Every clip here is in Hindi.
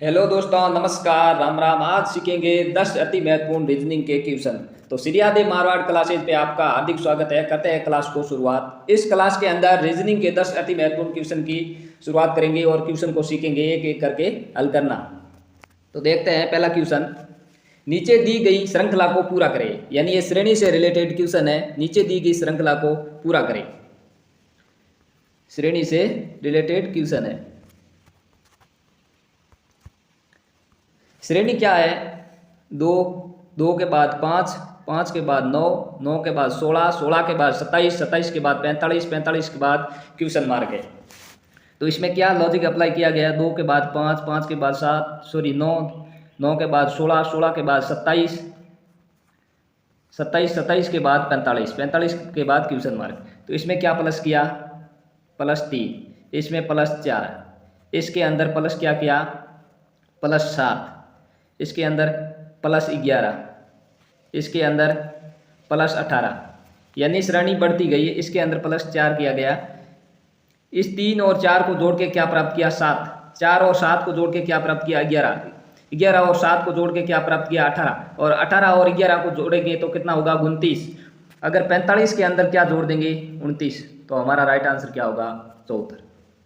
हेलो दोस्तों, नमस्कार, राम राम। आज सीखेंगे 10 अति महत्वपूर्ण रीजनिंग के क्वेश्चन। तो श्रीयादेव मारवाड़ क्लासेज पे आपका हार्दिक स्वागत है। करते हैं क्लास को शुरुआत। इस क्लास के अंदर रीजनिंग के 10 अति महत्वपूर्ण क्वेश्चन की शुरुआत करेंगे और क्वेश्चन को सीखेंगे एक एक करके हल करना। तो देखते हैं पहला क्वेश्चन। नीचे दी गई श्रृंखला को पूरा करें। यानी ये श्रेणी से रिलेटेड क्वेश्चन है। नीचे दी गई श्रृंखला को पूरा करें, श्रेणी से रिलेटेड क्वेश्चन है। श्रेणी क्या है? 2, 2 के बाद 5, 5 के बाद 9, 9 के बाद 16, 16 के बाद 27, 27 के बाद 45, 45 के बाद क्वेश्चन मार्क है। तो इसमें क्या लॉजिक अप्लाई किया गया है? 2 के बाद 5, 5 के बाद 9, 9 के बाद 16, 16 के बाद 27, 27, 27 के बाद 45, 45 के बाद क्वेश्चन मार्क। तो इसमें क्या प्लस किया? +3, इसमें +4, इसके अंदर प्लस क्या किया? +7, इसके अंदर +11, इसके अंदर +18। यानी श्रेणी बढ़ती गई है। इसके अंदर +4 किया गया। इस 3 और 4 को जोड़ के क्या प्राप्त किया? 7। 4 और 7 को जोड़ के क्या प्राप्त किया? 11। 11 और 7 को जोड़ के क्या प्राप्त किया? 18। और 18 और 11 को जोड़ेंगे तो कितना होगा? 29। अगर 45 के अंदर क्या जोड़ देंगे? 29। तो हमारा राइट आंसर क्या होगा? 74।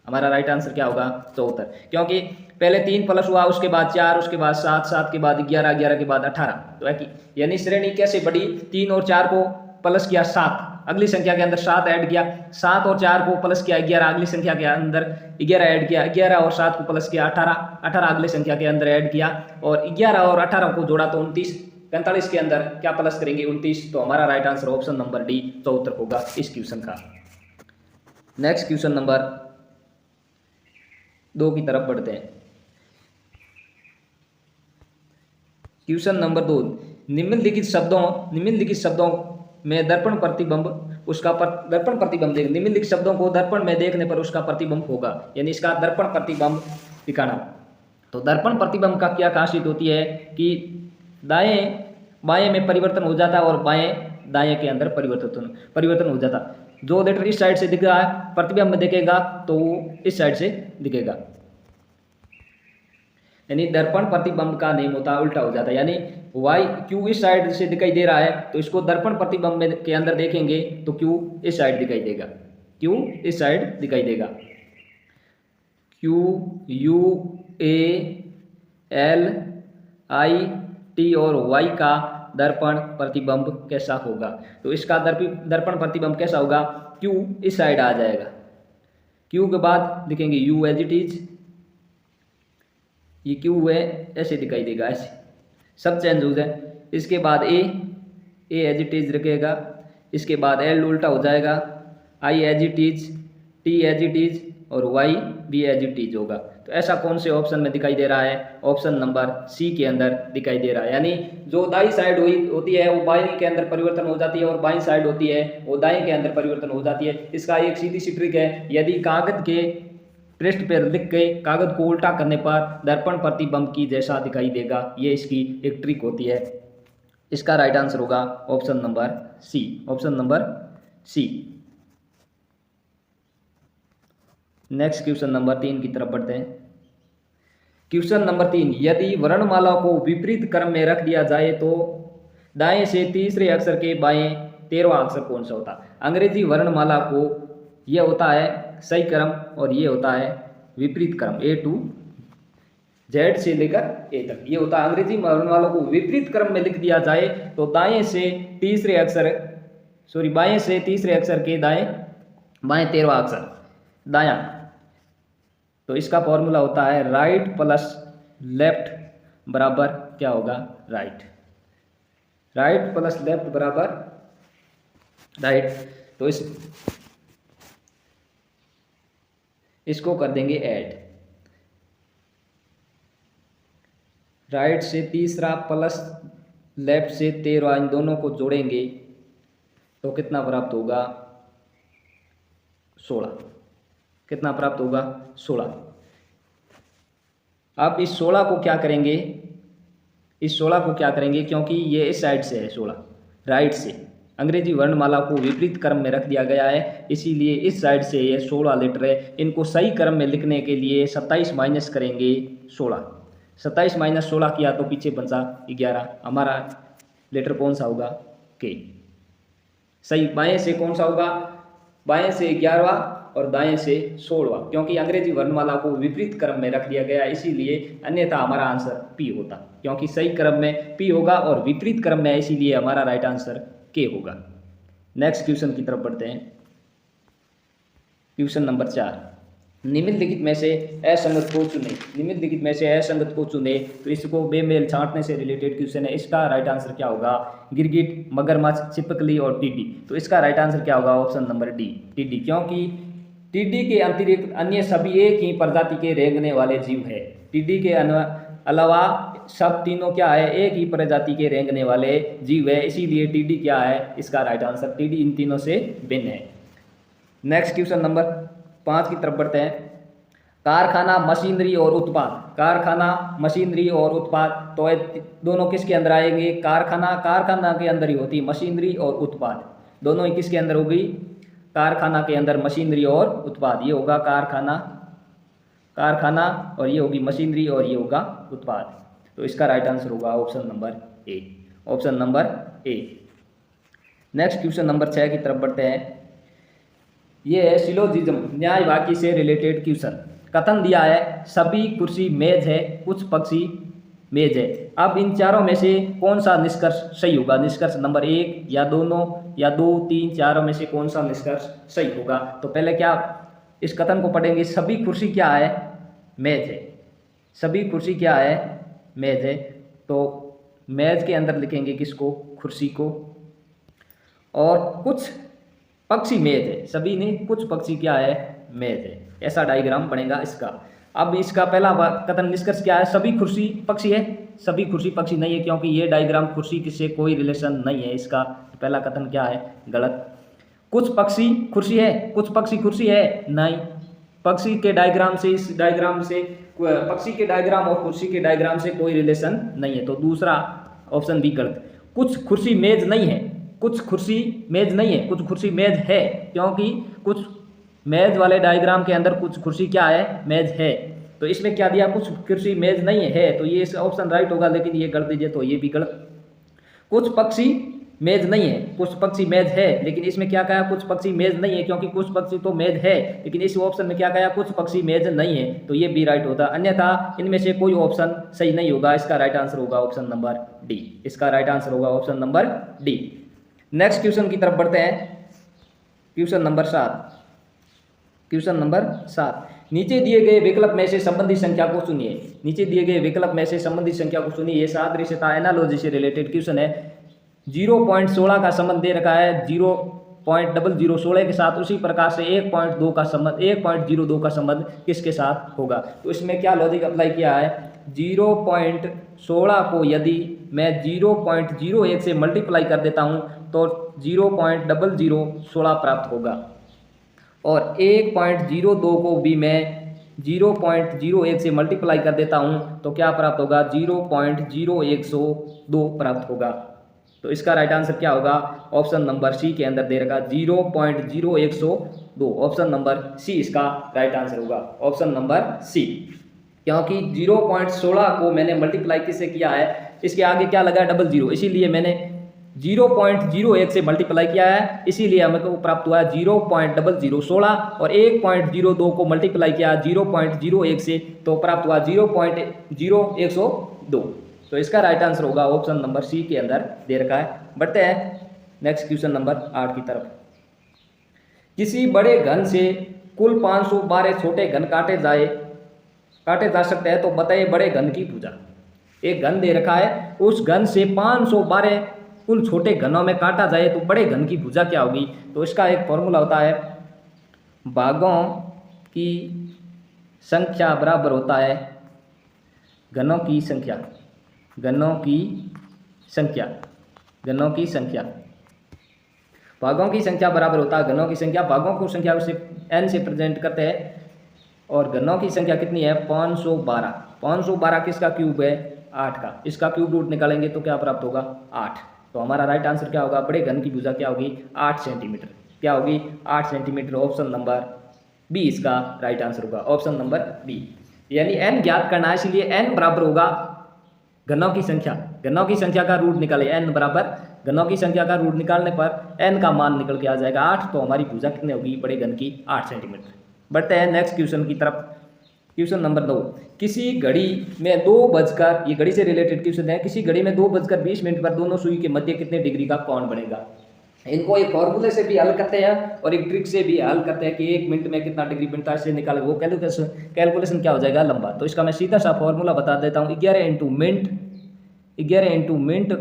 हमारा राइट आंसर क्या होगा? 74। क्योंकि पहले 3 प्लस हुआ, उसके बाद 4, उसके बाद 7, 7 के बाद 11, 11 के बाद 18। तो यानी श्रेणी कैसे बढ़ी? 3 और 4 को प्लस किया 7, अगली संख्या के अंदर 7 ऐड किया। 7 और 4 को प्लस किया 11, अगली संख्या के अंदर 11 ऐड किया। 11 और 7 को प्लस किया 18, 18 अगली संख्या के अंदर ऐड किया। और 11 और 18 को जोड़ा तो 29। 45 के अंदर क्या प्लस करेंगे? 29। तो हमारा right answer option number D 74 होगा इस क्वेश्चन का। नेक्स्ट क्वेश्चन नंबर 2 की तरफ बढ़ते हैं। Question number 2। निम्नलिखित शब्दों में दर्पण प्रतिबिंब दर्पण प्रतिबिंब निम्नलिखित शब्दों को दर्पण में देखने पर उसका प्रतिबिंब होगा। यानी इसका दर्पण प्रतिबिंब दिखाना। तो दर्पण प्रतिबिंब का क्या खासियत होती है कि दाएं बाएं में परिवर्तन हो जाता है और बाएं दाएं के अंदर परिवर्तन हो जाता। जो लेटर इस साइड से दिख रहा है प्रतिबिंब में दिखेगा तो वो इस साइड से दिखेगा। यानी दर्पण प्रतिबिंब का नेम होता है उल्टा हो जाता है। यानी वाई क्यू इस साइड से दिखाई दे रहा है तो इसको दर्पण प्रतिबिंब में के अंदर देखेंगे तो क्यू इस साइड दिखाई देगा। क्यू इस साइड दिखाई देगा। Q U A L I T और वाई का दर्पण प्रतिबिंब कैसा होगा? तो इसका दर्पण प्रतिबिंब कैसा होगा? क्यू इस साइड आ जाएगा। क्यू के बाद दिखेंगे यू एज इट इज। ये क्यू है ऐसे दिखाई देगा, ऐसे सब चेंज हो जाए। इसके बाद ए एज इट इज रखेगा। इसके बाद एल उल्टा हो जाएगा। I as it is, T as it is और वाई भी एज इट इज होगा। तो ऐसा कौन से ऑप्शन में दिखाई दे रहा है? ऑप्शन नंबर सी के अंदर दिखाई दे रहा है। यानी जो दाई साइड होती है वो बाईं के अंदर परिवर्तन हो जाती है और बाईं साइड होती है वो दाएं के अंदर परिवर्तन हो जाती है। इसका एक सीधी सी ट्रिक है। यदि कागज के पृष्ठ पर लिख के कागज को उल्टा करने पर दर्पण प्रतिबिंब की जैसा दिखाई देगा, ये इसकी एक ट्रिक होती है। इसका राइट आंसर होगा option number C. Option number C. Next question number 3 की तरफ बढ़ते हैं। Question number 3। यदि वर्णमाला को विपरीत क्रम में रख दिया जाए तो दाएं से तीसरे अक्षर के बाएं 13वां अक्षर कौन सा होता? अंग्रेजी वर्णमाला को यह होता है सही क्रम और ये होता है विपरीत क्रम। A to Z से लेकर A तक ये होता है। अंग्रेजी वर्णमाला को विपरीत क्रम में लिख दिया जाए तो बाएं से तीसरे अक्षर के बाएं 13वां अक्षर दायां। तो इसका फॉर्मूला होता है राइट प्लस लेफ्ट बराबर क्या होगा? राइट। राइट प्लस लेफ्ट बराबर राइट। तो इसको कर देंगे ऐड। राइट से तीसरा प्लस लेफ्ट से 13, इन दोनों को जोड़ेंगे तो कितना प्राप्त होगा? 16। कितना प्राप्त होगा? 16। अब इस 16 को क्या करेंगे? क्योंकि ये इस साइड से है 16 राइट से। अंग्रेजी वर्णमाला को विपरीत क्रम में रख दिया गया है, इसीलिए इस साइड से ये 16 लेटर है। इनको सही क्रम में लिखने के लिए 27 माइनस करेंगे 16। 27 माइनस 16 किया तो पीछे बचा 11। हमारा लेटर कौन सा होगा? के। सही। बाएं से कौन सा होगा? बाएं से 11वां और दाएं से 16वां, क्योंकि अंग्रेजी वर्णमाला को विपरीत क्रम में रख दिया गया, इसीलिए, अन्यथा हमारा आंसर पी होता, क्योंकि सही क्रम में पी होगा और विपरीत क्रम में, इसीलिए हमारा राइट आंसर के होगा। नेक्स्ट क्वेश्चन की तरफ बढ़ते हैं। क्वेश्चन नंबर 4, निम्नलिखित में से असंगत को चुने। निम्नलिखित में से असंगत को चुने, तो इसको बेमेल छांटने से रिलेटेड क्वेश्चन है। इसका राइट आंसर क्या होगा? गिरगिट, मगरमच्छ, छिपकली और टिड्डी। तो इसका राइट आंसर क्या होगा? ऑप्शन नंबर डी, टिड्डी, क्योंकि टिड्डी के अतिरिक्त अन्य सभी एक ही प्रजाति के रेंगने वाले जीव है। टिड्डी के अलावा सब तीनों क्या है? एक ही प्रजाति के रेंगने वाले जीव है, इसीलिए टिड्डी क्या है? इसका राइट आंसर टिड्डी इन तीनों से भिन्न है। नेक्स्ट क्वेश्चन नंबर 5 की तरफ बढ़ते हैं। कारखाना, मशीनरी और उत्पाद। कारखाना, मशीनरी और उत्पाद, तो दोनों किसके अंदर आएंगे? कारखाना के अंदर ही होती है मशीनरी और उत्पाद। दोनों ही किसके अंदर होगी? कारखाना के अंदर मशीनरी और उत्पाद। ये होगा कारखाना और ये होगी मशीनरी और ये होगा उत्पाद। तो इसका राइट आंसर होगा option number A. Option number A. Next question number 6 की तरफ बढ़ते हैं। ये है सिलोजिज्म, न्याय वाक्य से रिलेटेड क्वेश्चन। कथन दिया है सभी कुर्सी मेज है, कुछ पक्षी मेज है। अब इन चारों में से कौन सा निष्कर्ष सही होगा? निष्कर्ष नंबर 1 या दोनों या 2, 3, चारों में से कौन सा निष्कर्ष सही होगा? तो पहले क्या इस कथन को पढ़ेंगे। सभी कुर्सी क्या है? मेज है। सभी कुर्सी क्या है? मेज है। तो मेज के अंदर लिखेंगे किसको? कुर्सी को। और कुछ पक्षी मेज है, सभी नहीं, कुछ पक्षी क्या है? मेज है। ऐसा डायग्राम बनेगा इसका। अब इसका पहला कथन निष्कर्ष क्या है? सभी कुर्सी पक्षी है। सभी कुर्सी पक्षी नहीं है, क्योंकि ये डायग्राम कुर्सी से कोई रिलेशन नहीं है। इसका पहला कथन क्या है? गलत। कुछ पक्षी कुर्सी है, कुछ पक्षी कुर्सी है, नहीं। पक्षी के डायग्राम से, इस डायग्राम से, पक्षी के डायग्राम और कुर्सी के डायग्राम से कोई रिलेशन नहीं है, तो दूसरा ऑप्शन भी गलत। कुछ कुर्सी मेज नहीं है, कुछ कुर्सी मेज नहीं है, कुछ कुर्सी मेज है, क्योंकि कुछ मेज वाले डायग्राम के अंदर कुछ कुर्सी क्या है? मेज है। तो इसमें क्या दिया? कुछ कुर्सी मेज नहीं है, तो ये ऑप्शन राइट होगा, लेकिन ये कर दीजिए तो ये भी गलत। कुछ पक्षी मेज नहीं है, कुछ पक्षी मेज है, लेकिन इसमें क्या कहा? कुछ पक्षी मेज नहीं है, क्योंकि कुछ पक्षी तो मेज है, लेकिन इस ऑप्शन में क्या कहा? कुछ पक्षी मेज नहीं है, तो ये भी राइट होता। अन्यथा इनमें से कोई ऑप्शन सही नहीं होगा। इसका राइट आंसर होगा ऑप्शन नंबर डी। इसका राइट आंसर होगा option number D. Next question की तरफ बढ़ते हैं। Question number 7। क्वेश्चन नंबर 7, नीचे दिए गए विकल्प में से संबंधित संख्या को चुनिए। नीचे दिए गए विकल्प में से संबंधित संख्या को चुनिए। ये सादृश्यता एनालॉजी से रिलेटेड क्वेश्चन है। 0.16 का संबंध दे रखा है 0.0016 के साथ, उसी प्रकार से 1.2 का संबंध, 1.02 का संबंध किसके साथ होगा? तो इसमें क्या लॉजिक अप्लाई किया है? 0.16 को यदि मैं 0.01 से मल्टीप्लाई कर देता हूं तो 0.0016 प्राप्त होगा, और 1.02 को भी मैं 0.01 से मल्टीप्लाई कर देता हूं तो क्या प्राप्त होगा? 0.0102 प्राप्त होगा। तो इसका राइट आंसर क्या होगा? ऑप्शन नंबर सी के अंदर दे रखा 0.0102। ऑप्शन नंबर सी इसका राइट आंसर होगा। ऑप्शन नंबर सी, क्योंकि 0.16 को मैंने मल्टीप्लाई किससे किया है? इसके आगे क्या लगा? 00, इसीलिए मैंने 0.01 से मल्टीप्लाई किया है, इसीलिए हमें को प्राप्त हुआ है 0.0016, और 1.02 को मल्टीप्लाई किया 0.01 से तो प्राप्त हुआ 0.0102। तो इसका राइट आंसर होगा ऑप्शन नंबर सी के अंदर दे रखा है। बढ़ते हैं नेक्स्ट क्वेश्चन नंबर 8 की तरफ। किसी बड़े घन से कुल 512 छोटे घन काटे जा सकते हैं, तो बताइए बड़े घन की भुजा। एक घन दे रखा है, उस घन से 512 कुल छोटे घनों में काटा जाए तो बड़े घन की भुजा क्या होगी? तो इसका एक फॉर्मूला होता है, भागों की संख्या बराबर होता है घनों की संख्या। घनों की संख्या भागों की संख्या बराबर होता है घनों की संख्या। भागों को संख्या से n से प्रेजेंट करते हैं, और घनों की संख्या कितनी है? 512। 512 किसका क्यूब है? 8 का। इसका क्यूब रूट निकालेंगे तो क्या प्राप्त होगा? 8। तो हमारा राइट आंसर क्या होगा? बड़े घन की भुजा क्या होगी? 8 सेंटीमीटर। क्या होगी? 8 सेंटीमीटर। ऑप्शन नंबर बी इसका राइट आंसर होगा। Option number B. यानी n ज्ञात करना है, इसलिए n बराबर होगा घनों की संख्या। घनों की संख्या का रूट निकाले, n बराबर घनों की संख्या का रूट निकालने पर n का मान निकल के आ जाएगा 8। तो हमारी भुजा कितनी होगी बड़े घन की 8 सेंटीमीटर। बढ़ते हैं नेक्स्ट क्वेश्चन की तरफ। क्वेश्चन नंबर 2, किसी घड़ी में 2 ये घड़ी से रिलेटेड क्वेश्चन है। किसी घड़ी में 2:20 पर दोनों सुई के मध्य कितने डिग्री का कोण बनेगा। इनको एक फॉर्मूले से भी हल करते हैं और एक ट्रिक से भी हल करते हैं कि 1 मिनट में कितना डिग्री बनता है, इससे निकाल वो कैलकुलेशन क्या हो जाएगा लंबा। तो इसका मैं सीधा सा फॉर्मूला बता देता हूँ। 11 इंटू मिनट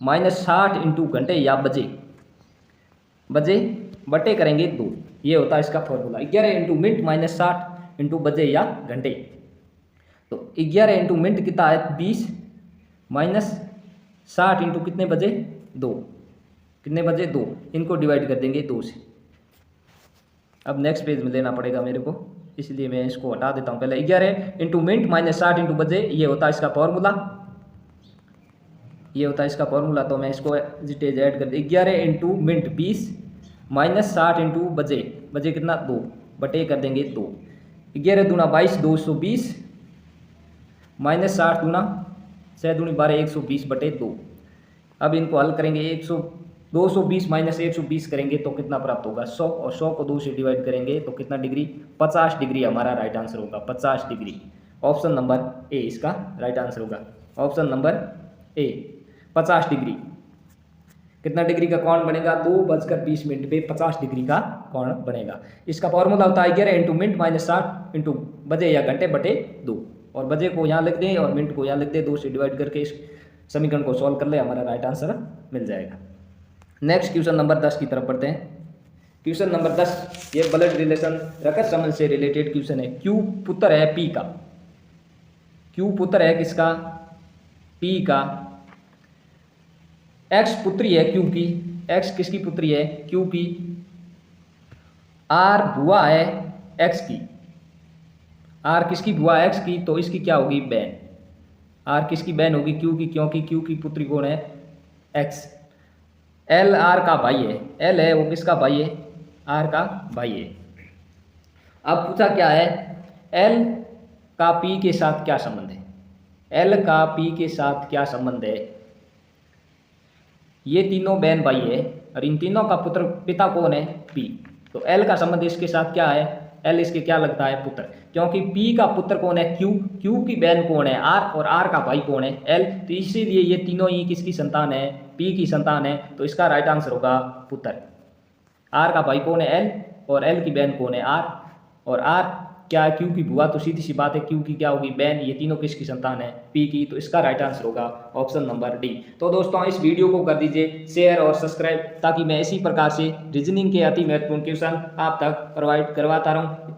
माइनस 60 इंटू घंटे या बजे बटे करेंगे 2। ये होता है इसका formula. 11 into minute minus 60 into बजे या घंटे। तो 11 इंटू मिनट कितना है 20 माइनस 60 इंटू कितने बजे 2, कितने बजे 2, इनको डिवाइड कर देंगे 2 से। अब नेक्स्ट पेज में लेना पड़ेगा मेरे को, इसलिए मैं इसको हटा देता हूँ पहले। 11 इंटू मिनट माइनस 60 इंटू बजे, ये होता है इसका फॉर्मूला, ये होता है इसका फॉर्मूला। तो मैं इसको जिटेज ऐड कर दे। 11 इंटू मिनट 20 माइनस 60 इंटू बजे कितना 2 बटे कर देंगे 2। 11 दूना 22 220 माइनस 60 दूना 6 दूनी 12 120 बटे 2। अब इनको हल करेंगे 220 माइनस 120 करेंगे तो कितना प्राप्त होगा 100, और 100 को 2 से डिवाइड करेंगे तो कितना डिग्री 50 डिग्री हमारा राइट आंसर होगा। 50 डिग्री ऑप्शन नंबर ए इसका राइट आंसर होगा। Option number A 50 degree. कितना डिग्री का कोण बनेगा 2:20 पे 50 डिग्री का कोण बनेगा। इसका फॉर्मूला होता है 11 इंटू मिनट माइनस 60 इंटू बजे या घंटे बटे 2, और बजे को यहाँ लिख दें और मिनट को यहाँ लिख दें। 2 से डिवाइड करके इस समीकरण को सॉल्व कर ले, हमारा राइट आंसर मिल जाएगा। नेक्स्ट क्वेश्चन नंबर 10 की तरफ पढ़ते हैं। क्वेश्चन नंबर 10 ये ब्लड रिलेशन रक्त संबंध से रिलेटेड क्वेश्चन है। क्यू पुत्र है पी का, क्यू पुत्र है किसका पी का, एक्स पुत्री है क्यू की, एक्स किसकी पुत्री है क्यू की, आर बुआ है एक्स की, आर किसकी बुआ है एक्स की, तो इसकी क्या होगी बहन, आर किसकी बहन होगी क्यू की, क्योंकि क्यू की पुत्री कौन है एक्स। एल आर का भाई है, एल है वो किसका भाई है आर का भाई है। अब पूछा क्या है एल का पी के साथ क्या संबंध है, एल का पी के साथ क्या संबंध है। ये तीनों बहन भाई है और इन तीनों का पुत्र पिता कौन है पी, तो एल का संबंध इसके साथ क्या है, एल इसके क्या लगता है पुत्र, क्योंकि पी का पुत्र कौन है क्यू, क्यू की बहन कौन है आर, और आर का भाई कौन है एल, तो इसीलिए ये तीनों ही किसकी संतान है पी की संतान है। तो इसका राइट आंसर होगा पुत्र। आर का भाई कौन है एल, और एल की बहन कौन है आर, और आर क्या है क्यू की बुआ, तो सीधी सी बात है क्यू की क्या होगी बहन, ये तीनों किसकी संतान है पी की। तो इसका राइट आंसर होगा ऑप्शन नंबर डी। तो दोस्तों इस वीडियो को कर दीजिए शेयर और सब्सक्राइब, ताकि मैं इसी प्रकार से रीजनिंग के अति महत्वपूर्ण क्वेश्चन आप तक प्रोवाइड करवाता रहूं।